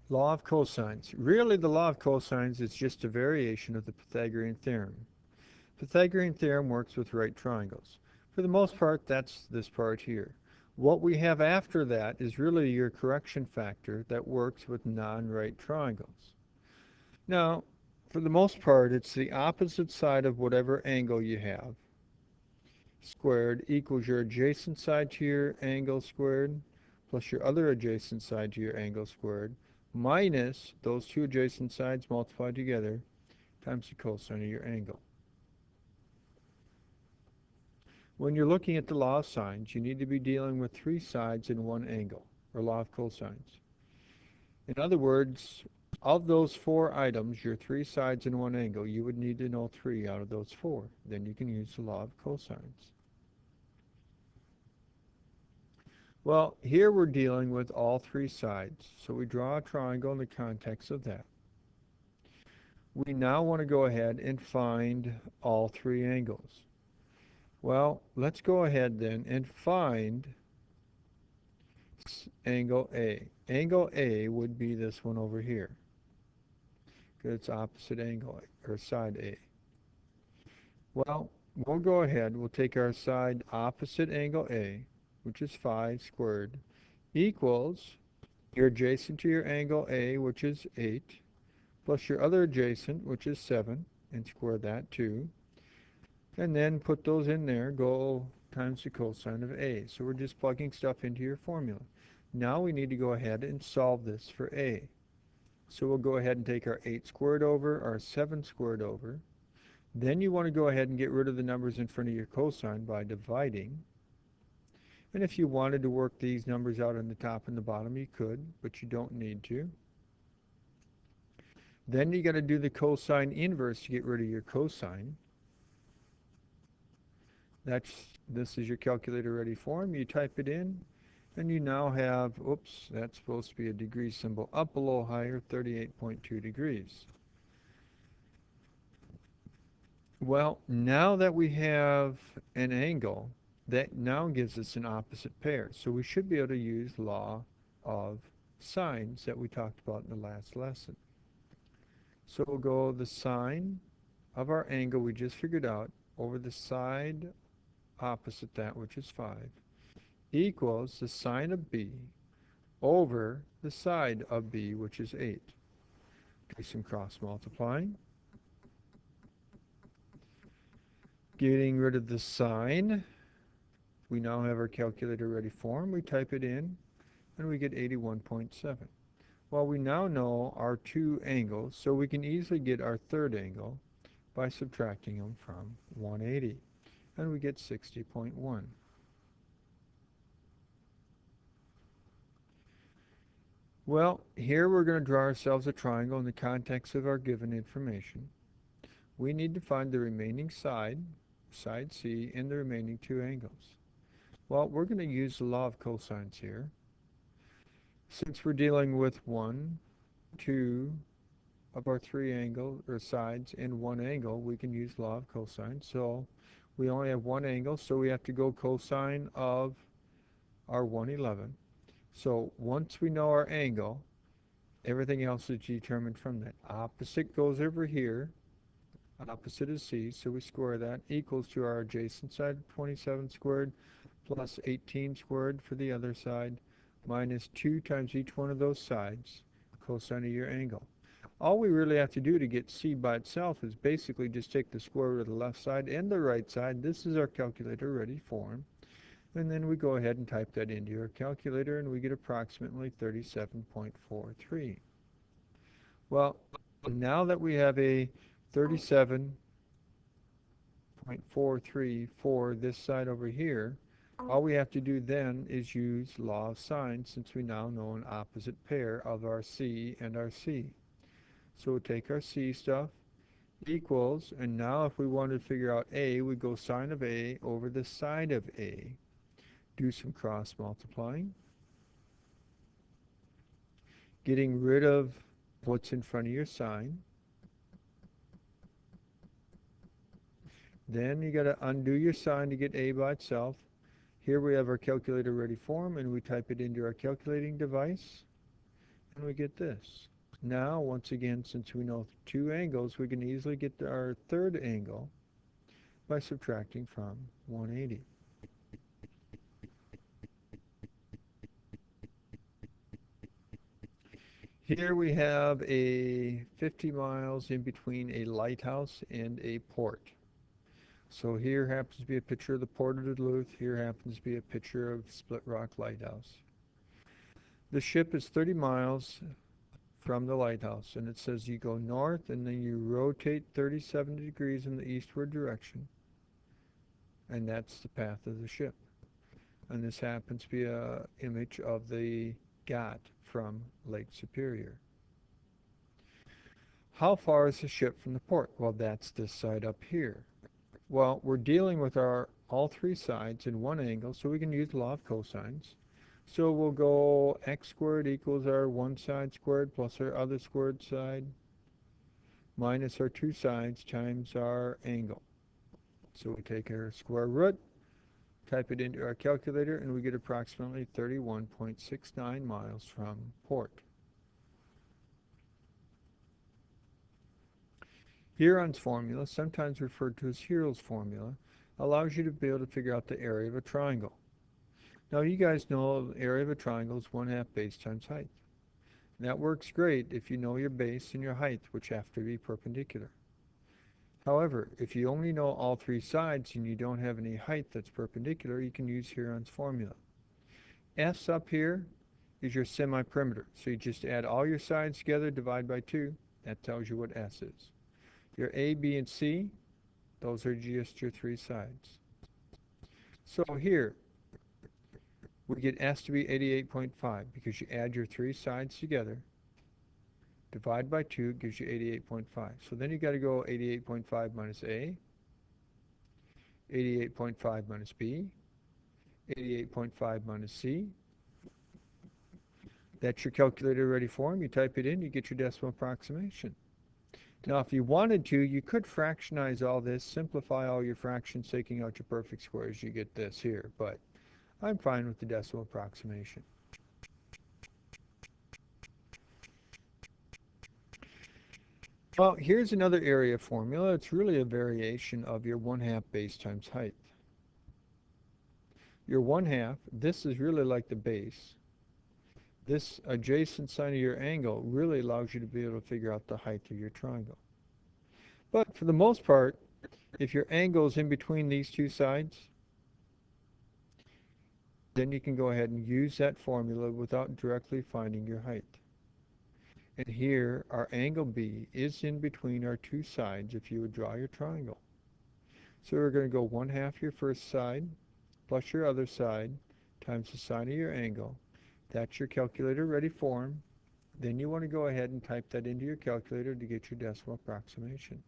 Law of cosines. Really, the law of cosines is just a variation of the Pythagorean theorem. Pythagorean theorem works with right triangles. For the most part, that's this part here. What we have after that is really your correction factor that works with non-right triangles. Now, for the most part, it's the opposite side of whatever angle you have squared equals your adjacent side to your angle squared plus your other adjacent side to your angle squared minus those two adjacent sides multiplied together times the cosine of your angle. When you're looking at the law of sines, you need to be dealing with three sides in one angle, or law of cosines. In other words, of those four items, your three sides in one angle, you would need to know three out of those four. Then you can use the law of cosines. Well, here we're dealing with all three sides, so we draw a triangle in the context of that. We now want to go ahead and find all three angles. Well, let's go ahead then and find angle A. Angle A would be this one over here, because it's opposite angle, or side A. Well, we'll go ahead, we'll take our side opposite angle A, which is 5 squared, equals your adjacent to your angle A, which is 8, plus your other adjacent, which is 7, and square that too. And then put those in there, go times the cosine of A. So we're just plugging stuff into your formula. Now we need to go ahead and solve this for A. So we'll go ahead and take our 8 squared over, our 7 squared over. Then you want to go ahead and get rid of the numbers in front of your cosine by dividing. And if you wanted to work these numbers out on the top and the bottom, you could, but you don't need to. Then you got to do the cosine inverse to get rid of your cosine. This is your calculator ready form. You type it in, and you now have, oops, that's supposed to be a degree symbol, up, below, higher, 38.2 degrees. Well, now that we have an angle, that now gives us an opposite pair. So we should be able to use law of sines that we talked about in the last lesson. So we'll go the sine of our angle we just figured out over the side opposite that, which is 5, equals the sine of B over the side of B, which is 8. Do some cross multiplying. Getting rid of the sine, we now have our calculator ready form. We type it in, and we get 81.7. Well, we now know our two angles, so we can easily get our third angle by subtracting them from 180, and we get 60.1. Well, here we're going to draw ourselves a triangle in the context of our given information. We need to find the remaining side, side C, in the remaining two angles. Well, we're going to use the law of cosines here. Since we're dealing with one, two of our three angles or sides in one angle, we can use law of cosine. So we only have one angle, so we have to go cosine of our 111. So once we know our angle, everything else is determined from that. Opposite goes over here. Opposite is C, so we square that, equals to our adjacent side, 27 squared, plus 18 squared for the other side, minus 2 times each one of those sides, cosine of your angle. All we really have to do to get C by itself is basically just take the square root of the left side and the right side. This is our calculator ready form. And then we go ahead and type that into our calculator, and we get approximately 37.43. Well, now that we have a 37.43 for this side over here, all we have to do then is use law of sines, since we now know an opposite pair of our C and our C. So we'll take our C stuff, equals, and now if we wanted to figure out A, we go sine of A over the side of A. Do some cross multiplying, getting rid of what's in front of your sine. Then you got to undo your sine to get A by itself. Here we have our calculator ready form, and we type it into our calculating device, and we get this. Now, once again, since we know two angles, we can easily get our third angle by subtracting from 180. Here we have a 50 miles in between a lighthouse and a port. So here happens to be a picture of the Port of Duluth. Here happens to be a picture of Split Rock Lighthouse. The ship is 30 miles from the lighthouse, and it says you go north and then you rotate 37 degrees in the eastward direction, and that's the path of the ship. And this happens to be a image of the Ghat from Lake Superior. How far is the ship from the port? Well, that's this side up here. Well, we're dealing with our all three sides in one angle, so we can use the law of cosines. So we'll go x squared equals our one side squared plus our other squared side minus our two sides times our angle. So we take our square root, type it into our calculator, and we get approximately 31.69 miles from port. Huron's formula, sometimes referred to as Hero's formula, allows you to be able to figure out the area of a triangle. Now you guys know the area of a triangle is 1/2 base times height. And that works great if you know your base and your height, which have to be perpendicular. However, if you only know all three sides and you don't have any height that's perpendicular, you can use Huron's formula. S up here is your semi-perimeter. So you just add all your sides together, divide by 2. That tells you what S is. Your A, B, and C, those are just your three sides. So here, we get S to be 88.5 because you add your three sides together, divide by 2 gives you 88.5. So then you got to go 88.5 minus A, 88.5 minus B, 88.5 minus C. That's your calculator ready form. You type it in, you get your decimal approximation. Now, if you wanted to, you could fractionize all this, simplify all your fractions, taking out your perfect squares. You get this here, but I'm fine with the decimal approximation. Well, here's another area formula. It's really a variation of your 1/2 base times height. Your 1/2, this is really like the base. This adjacent side of your angle really allows you to be able to figure out the height of your triangle. But for the most part, if your angle is in between these two sides, then you can go ahead and use that formula without directly finding your height. And here, our angle B is in between our two sides if you would draw your triangle. So we're going to go 1/2 your first side plus your other side times the sine of your angle. That's your calculator ready form. Then you want to go ahead and type that into your calculator to get your decimal approximation.